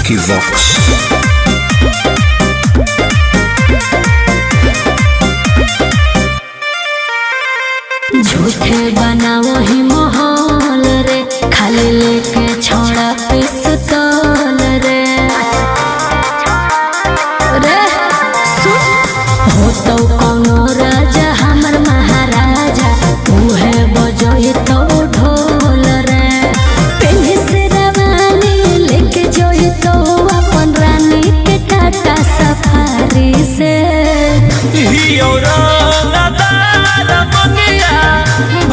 Equivox. झूठे बनाओ ही माहौल रे, खाली लेके छोड़ा पिस्तौल रे। रे सुन हो तो कोनो राजा हमर महाराजा, उहे बजोई तो ढोल रे। पेन्ही से रवानी लेके जोई तो अपन रानी के टाटा सफारी से।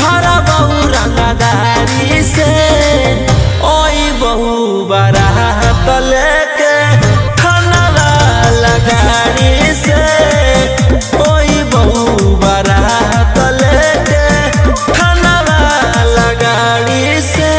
भरा बहु रंगदारी से ओई बहु बारात लेके खाना लगाड़ी से, ओई बहु बारात लेके खाना लगाड़ी से।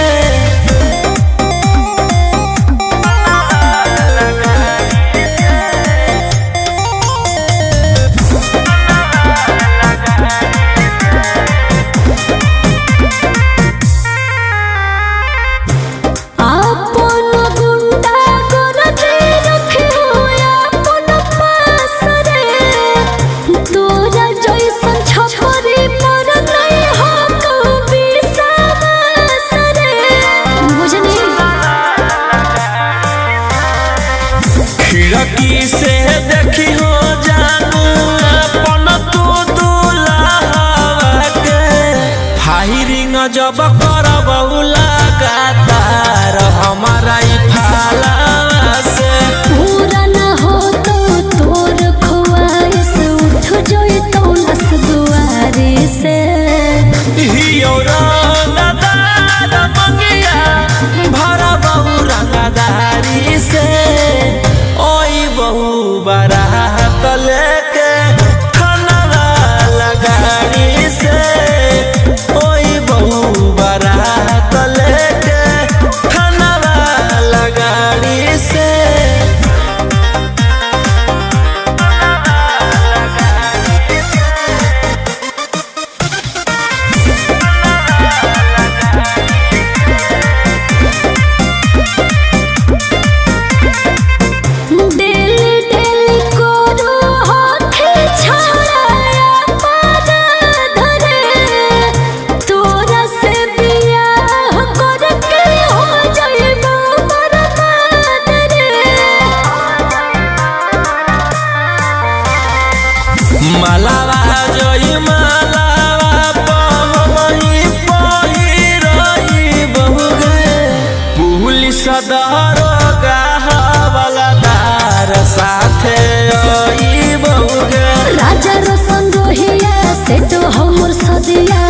खिड़की से देखी हो जानू अपन तू दुल्हा के, फायरिंग जब करब लगातार हमारा ई फाला से। पूरा न हो तो तोर ख्वाहिश उठ जोई तो नस दुआरी से। हियो रंगदार मंगिया भरा बहु रंगदारी से, ओई बहु बारात लेके खाना लगाड़ी से, ओई बहु बारात लेके खाना लगाड़ी से। मालावा जोई मालावा पहमई पहिरई बहुगे, पुलिस दरोगा हवलदार साथे आई बहुगे। राजा रोशन रोहिया से तो हमर सदिया